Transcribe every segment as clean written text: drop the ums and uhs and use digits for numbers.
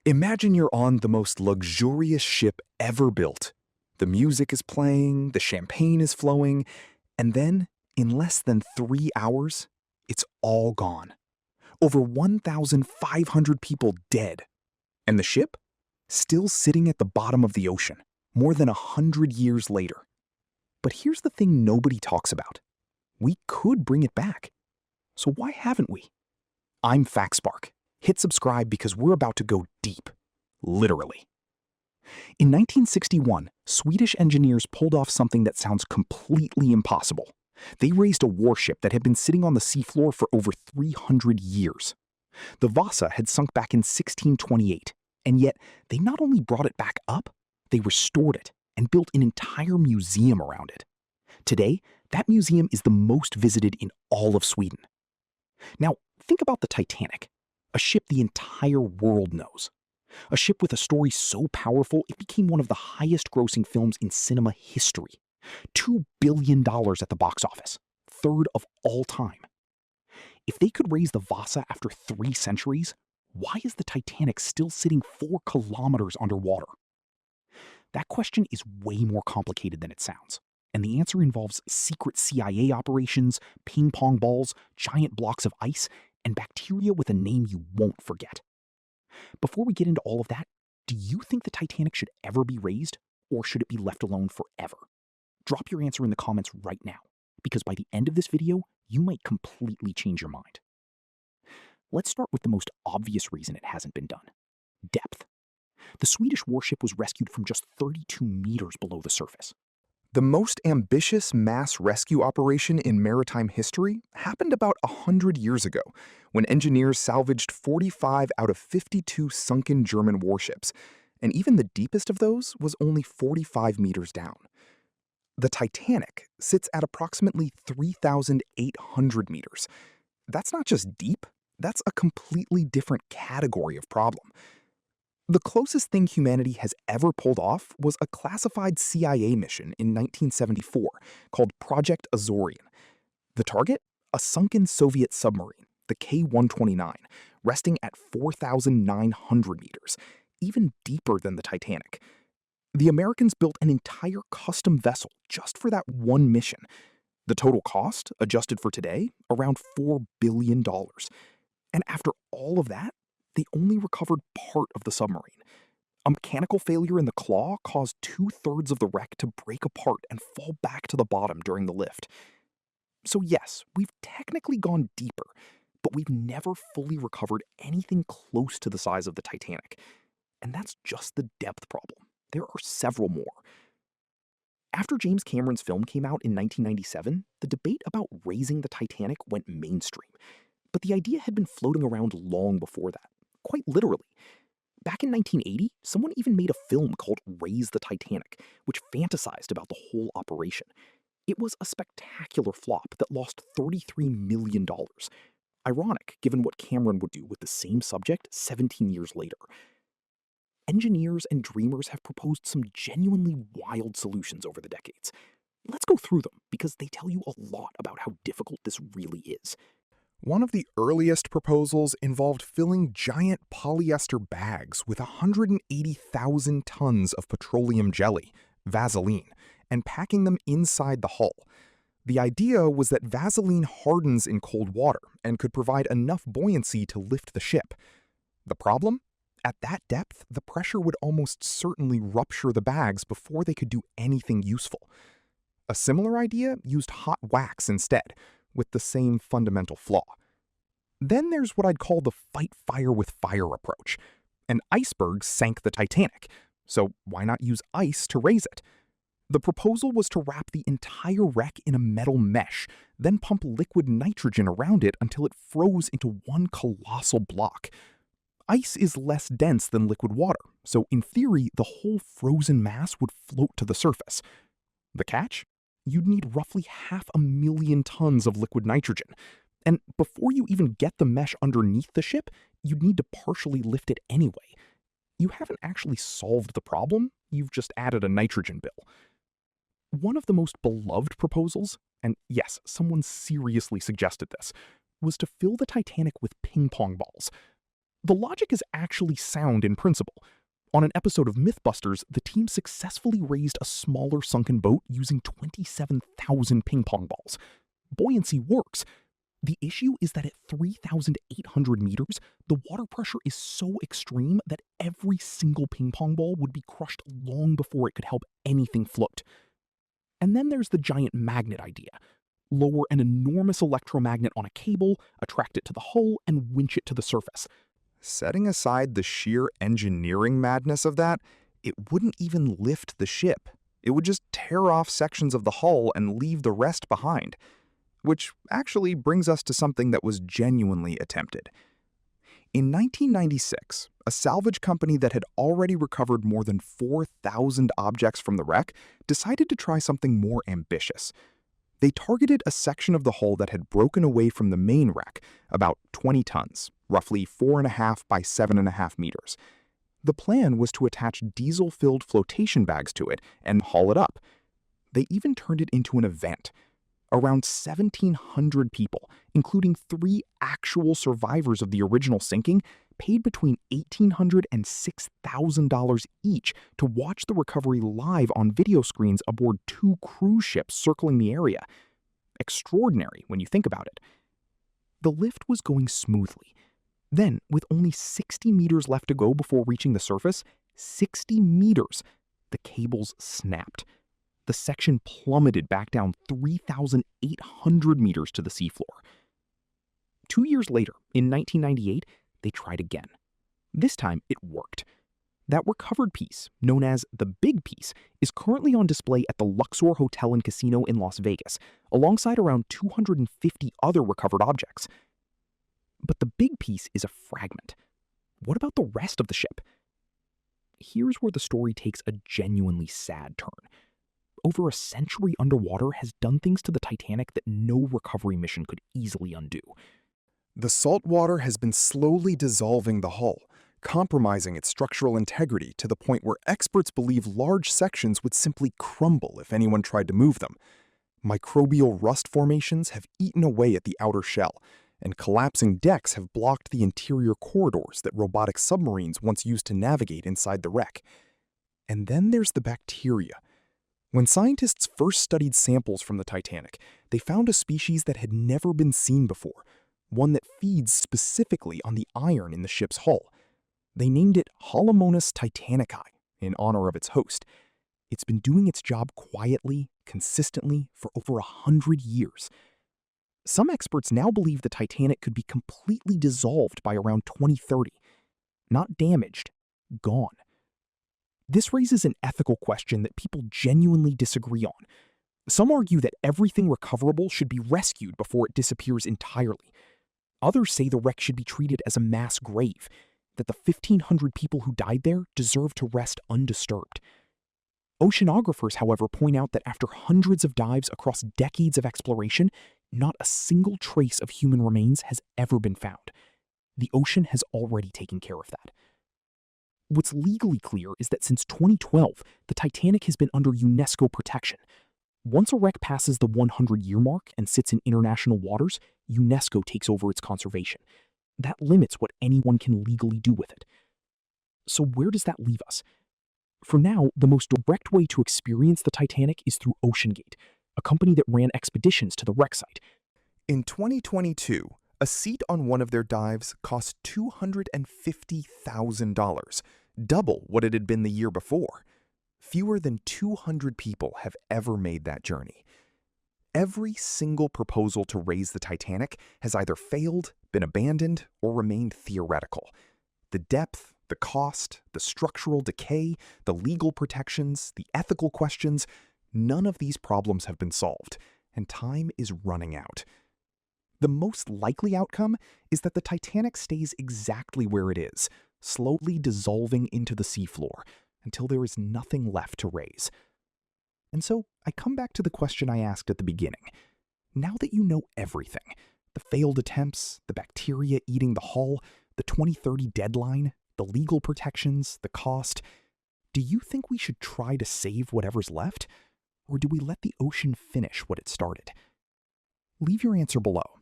Imagine you're on the most luxurious ship ever built. The music is playing, the champagne is flowing, and then, in less than 3 hours, it's all gone. Over 1,500 people dead. And the ship? Still sitting at the bottom of the ocean, more than 100 years later. But here's the thing nobody talks about. We could bring it back. So why haven't we? I'm FactSpark. Hit subscribe because we're about to go deep. Literally. In 1961, Swedish engineers pulled off something that sounds completely impossible. They raised a warship that had been sitting on the seafloor for over 300 years. The Vasa had sunk back in 1628, and yet they not only brought it back up, they restored it and built an entire museum around it. Today, that museum is the most visited in all of Sweden. Now, think about the Titanic, a ship the entire world knows. A ship with a story so powerful it became one of the highest-grossing films in cinema history. $2 billion at the box office, third of all time. If they could raise the Vasa after 3 centuries, why is the Titanic still sitting 4 kilometers underwater? That question is way more complicated than it sounds, and the answer involves secret CIA operations, ping-pong balls, giant blocks of ice, and bacteria with a name you won't forget. Before we get into all of that, do you think the Titanic should ever be raised, or should it be left alone forever? Drop your answer in the comments right now, because by the end of this video, you might completely change your mind. Let's start with the most obvious reason it hasn't been done: depth. The Swedish warship was rescued from just 32 meters below the surface. The most ambitious mass rescue operation in maritime history happened about 100 years ago, when engineers salvaged 45 out of 52 sunken German warships, and even the deepest of those was only 45 meters down. The Titanic sits at approximately 3,800 meters. That's not just deep, that's a completely different category of problem. The closest thing humanity has ever pulled off was a classified CIA mission in 1974 called Project Azorian. The target? A sunken Soviet submarine, the K-129, resting at 4,900 meters, even deeper than the Titanic. The Americans built an entire custom vessel just for that one mission. The total cost, adjusted for today, around $4 billion. And after all of that, they only recovered part of the submarine. A mechanical failure in the claw caused 2/3 of the wreck to break apart and fall back to the bottom during the lift. So yes, we've technically gone deeper, but we've never fully recovered anything close to the size of the Titanic. And that's just the depth problem. There are several more. After James Cameron's film came out in 1997, the debate about raising the Titanic went mainstream. But the idea had been floating around long before that, quite literally. Back in 1980, someone even made a film called Raise the Titanic, which fantasized about the whole operation. It was a spectacular flop that lost $33 million. Ironic, given what Cameron would do with the same subject 17 years later. Engineers and dreamers have proposed some genuinely wild solutions over the decades. Let's go through them, because they tell you a lot about how difficult this really is. One of the earliest proposals involved filling giant polyester bags with 180,000 tons of petroleum jelly, Vaseline, and packing them inside the hull. The idea was that Vaseline hardens in cold water and could provide enough buoyancy to lift the ship. The problem? At that depth, the pressure would almost certainly rupture the bags before they could do anything useful. A similar idea used hot wax instead, with the same fundamental flaw. Then there's what I'd call the fight fire with fire approach. An iceberg sank the Titanic, so why not use ice to raise it? The proposal was to wrap the entire wreck in a metal mesh, then pump liquid nitrogen around it until it froze into one colossal block. Ice is less dense than liquid water, so in theory, the whole frozen mass would float to the surface. The catch? You'd need roughly 500,000 tons of liquid nitrogen. And before you even get the mesh underneath the ship, you'd need to partially lift it anyway. You haven't actually solved the problem, you've just added a nitrogen bill. One of the most beloved proposals, and yes, someone seriously suggested this, was to fill the Titanic with ping pong balls. The logic is actually sound in principle. On an episode of Mythbusters, the team successfully raised a smaller sunken boat using 27,000 ping pong balls. Buoyancy works. The issue is that at 3,800 meters, the water pressure is so extreme that every single ping pong ball would be crushed long before it could help anything float. And then there's the giant magnet idea. Lower an enormous electromagnet on a cable, attract it to the hull, and winch it to the surface. Setting aside the sheer engineering madness of that, it wouldn't even lift the ship. It would just tear off sections of the hull and leave the rest behind. Which actually brings us to something that was genuinely attempted. In 1996, a salvage company that had already recovered more than 4,000 objects from the wreck decided to try something more ambitious. They targeted a section of the hull that had broken away from the main wreck, about 20 tons, roughly 4.5 by 7.5 meters. The plan was to attach diesel-filled flotation bags to it and haul it up. They even turned it into an event. Around 1,700 people, including 3 actual survivors of the original sinking, paid between $1,800 and $6,000 each to watch the recovery live on video screens aboard 2 cruise ships circling the area. Extraordinary when you think about it. The lift was going smoothly. Then, with only 60 meters left to go before reaching the surface, 60 meters, the cables snapped. The section plummeted back down 3,800 meters to the seafloor. 2 years later, in 1998, they tried again. This time, it worked. That recovered piece, known as the Big Piece, is currently on display at the Luxor Hotel and Casino in Las Vegas, alongside around 250 other recovered objects. But the Big Piece is a fragment. What about the rest of the ship? Here's where the story takes a genuinely sad turn. Over a century underwater has done things to the Titanic that no recovery mission could easily undo. The salt water has been slowly dissolving the hull, compromising its structural integrity to the point where experts believe large sections would simply crumble if anyone tried to move them. Microbial rust formations have eaten away at the outer shell, and collapsing decks have blocked the interior corridors that robotic submarines once used to navigate inside the wreck. And then there's the bacteria. When scientists first studied samples from the Titanic, they found a species that had never been seen before, one that feeds specifically on the iron in the ship's hull. They named it Holomonas titanici in honor of its host. It's been doing its job quietly, consistently, for over 100 years. Some experts now believe the Titanic could be completely dissolved by around 2030. Not damaged, gone. This raises an ethical question that people genuinely disagree on. Some argue that everything recoverable should be rescued before it disappears entirely. Others say the wreck should be treated as a mass grave, that the 1,500 people who died there deserve to rest undisturbed. Oceanographers, however, point out that after hundreds of dives across decades of exploration, not a single trace of human remains has ever been found. The ocean has already taken care of that. What's legally clear is that since 2012, the Titanic has been under UNESCO protection. Once a wreck passes the 100-year mark and sits in international waters, UNESCO takes over its conservation. That limits what anyone can legally do with it. So where does that leave us? For now, the most direct way to experience the Titanic is through OceanGate, a company that ran expeditions to the wreck site. In 2022, a seat on one of their dives cost $250,000, double what it had been the year before. Fewer than 200 people have ever made that journey. Every single proposal to raise the Titanic has either failed, been abandoned, or remained theoretical. The depth, the cost, the structural decay, the legal protections, the ethical questions, none of these problems have been solved, and time is running out. The most likely outcome is that the Titanic stays exactly where it is, slowly dissolving into the seafloor, until there is nothing left to raise. And so I come back to the question I asked at the beginning. Now that you know everything, the failed attempts, the bacteria eating the hull, the 2030 deadline, the legal protections, the cost, do you think we should try to save whatever's left? Or do we let the ocean finish what it started? Leave your answer below.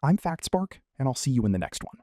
I'm FactSpark, and I'll see you in the next one.